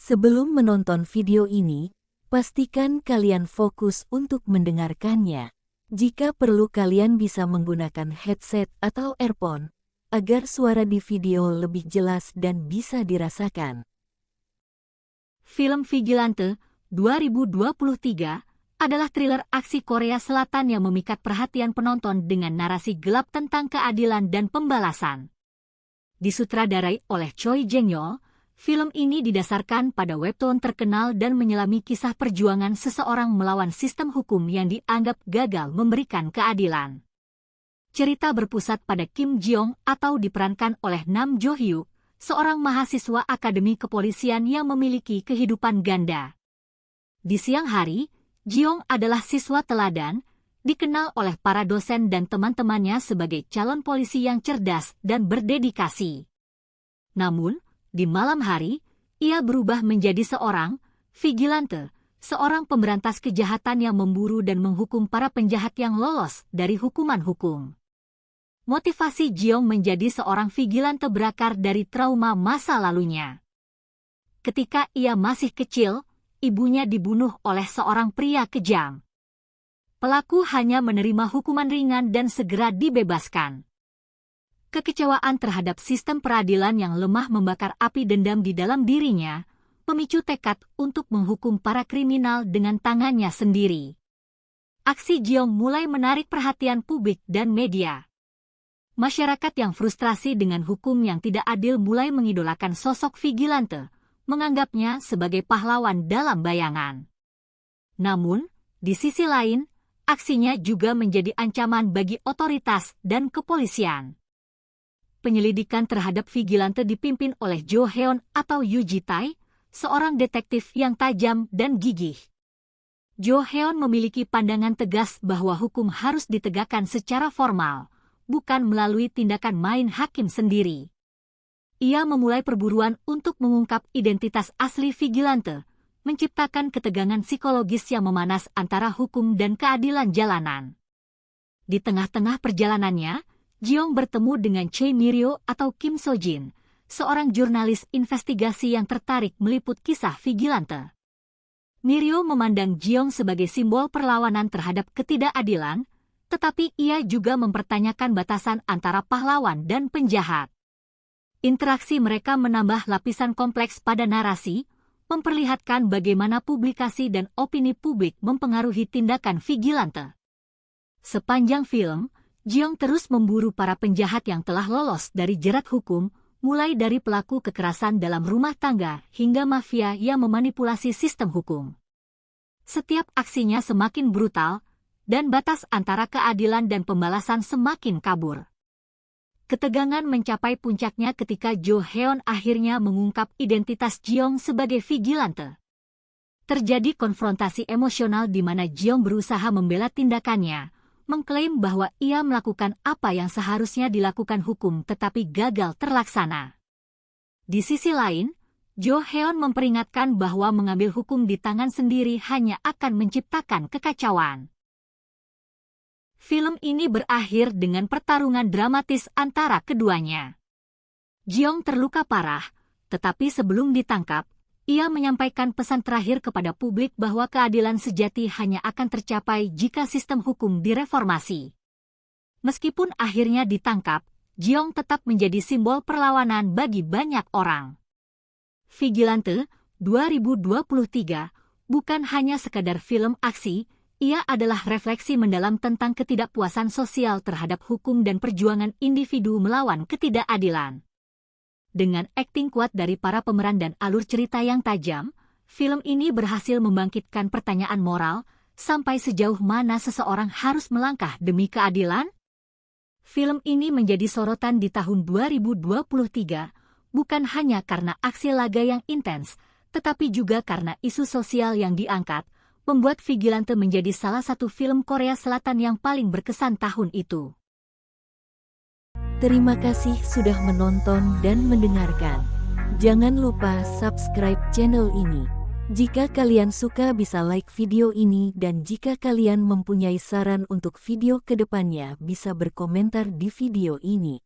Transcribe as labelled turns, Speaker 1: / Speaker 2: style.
Speaker 1: Sebelum menonton video ini, pastikan kalian fokus untuk mendengarkannya. Jika perlu kalian bisa menggunakan headset atau earphone, agar suara di video lebih jelas dan bisa dirasakan.
Speaker 2: Film Vigilante 2023 adalah thriller aksi Korea Selatan yang memikat perhatian penonton dengan narasi gelap tentang keadilan dan pembalasan. Disutradarai oleh Choi Jang-yeol, film ini didasarkan pada webtoon terkenal dan menyelami kisah perjuangan seseorang melawan sistem hukum yang dianggap gagal memberikan keadilan. Cerita berpusat pada Kim Ji-young atau diperankan oleh Nam Jo-hyuk, seorang mahasiswa akademi kepolisian yang memiliki kehidupan ganda. Di siang hari, Ji-young adalah siswa teladan, dikenal oleh para dosen dan teman-temannya sebagai calon polisi yang cerdas dan berdedikasi. Namun, di malam hari, ia berubah menjadi seorang vigilante, seorang pemberantas kejahatan yang memburu dan menghukum para penjahat yang lolos dari hukuman hukum. Motivasi Ji-young menjadi seorang vigilante berakar dari trauma masa lalunya. Ketika ia masih kecil, ibunya dibunuh oleh seorang pria kejam. Pelaku hanya menerima hukuman ringan dan segera dibebaskan. Kekecewaan terhadap sistem peradilan yang lemah membakar api dendam di dalam dirinya, memicu tekad untuk menghukum para kriminal dengan tangannya sendiri. Aksi Ji-young mulai menarik perhatian publik dan media. Masyarakat yang frustrasi dengan hukum yang tidak adil mulai mengidolakan sosok vigilante, menganggapnya sebagai pahlawan dalam bayangan. Namun, di sisi lain, aksinya juga menjadi ancaman bagi otoritas dan kepolisian. Penyelidikan terhadap vigilante dipimpin oleh Jo Heon atau Yoo Ji-tae, seorang detektif yang tajam dan gigih. Jo Heon memiliki pandangan tegas bahwa hukum harus ditegakkan secara formal, bukan melalui tindakan main hakim sendiri. Ia memulai perburuan untuk mengungkap identitas asli vigilante, menciptakan ketegangan psikologis yang memanas antara hukum dan keadilan jalanan. Di tengah-tengah perjalanannya, Ji-young bertemu dengan Choi Mi-ryo atau Kim So-jin, seorang jurnalis investigasi yang tertarik meliput kisah vigilante. Mi-ryo memandang Ji-young sebagai simbol perlawanan terhadap ketidakadilan, tetapi ia juga mempertanyakan batasan antara pahlawan dan penjahat. Interaksi mereka menambah lapisan kompleks pada narasi, memperlihatkan bagaimana publikasi dan opini publik mempengaruhi tindakan vigilante. Sepanjang film, Ji-young terus memburu para penjahat yang telah lolos dari jerat hukum, mulai dari pelaku kekerasan dalam rumah tangga hingga mafia yang memanipulasi sistem hukum. Setiap aksinya semakin brutal, dan batas antara keadilan dan pembalasan semakin kabur. Ketegangan mencapai puncaknya ketika Jo Heon akhirnya mengungkap identitas Ji-young sebagai vigilante. Terjadi konfrontasi emosional di mana Ji-young berusaha membela tindakannya, mengklaim bahwa ia melakukan apa yang seharusnya dilakukan hukum tetapi gagal terlaksana. Di sisi lain, Jo Heon memperingatkan bahwa mengambil hukum di tangan sendiri hanya akan menciptakan kekacauan. Film ini berakhir dengan pertarungan dramatis antara keduanya. Ji-young terluka parah, tetapi sebelum ditangkap, ia menyampaikan pesan terakhir kepada publik bahwa keadilan sejati hanya akan tercapai jika sistem hukum direformasi. Meskipun akhirnya ditangkap, Ji-young tetap menjadi simbol perlawanan bagi banyak orang. Vigilante 2023 bukan hanya sekadar film aksi, ia adalah refleksi mendalam tentang ketidakpuasan sosial terhadap hukum dan perjuangan individu melawan ketidakadilan. Dengan akting kuat dari para pemeran dan alur cerita yang tajam, film ini berhasil membangkitkan pertanyaan moral, sampai sejauh mana seseorang harus melangkah demi keadilan? Film ini menjadi sorotan di tahun 2023, bukan hanya karena aksi laga yang intens, tetapi juga karena isu sosial yang diangkat, membuat Vigilante menjadi salah satu film Korea Selatan yang paling berkesan tahun itu.
Speaker 1: Terima kasih sudah menonton dan mendengarkan. Jangan lupa subscribe channel ini. Jika kalian suka bisa like video ini dan jika kalian mempunyai saran untuk video kedepannya bisa berkomentar di video ini.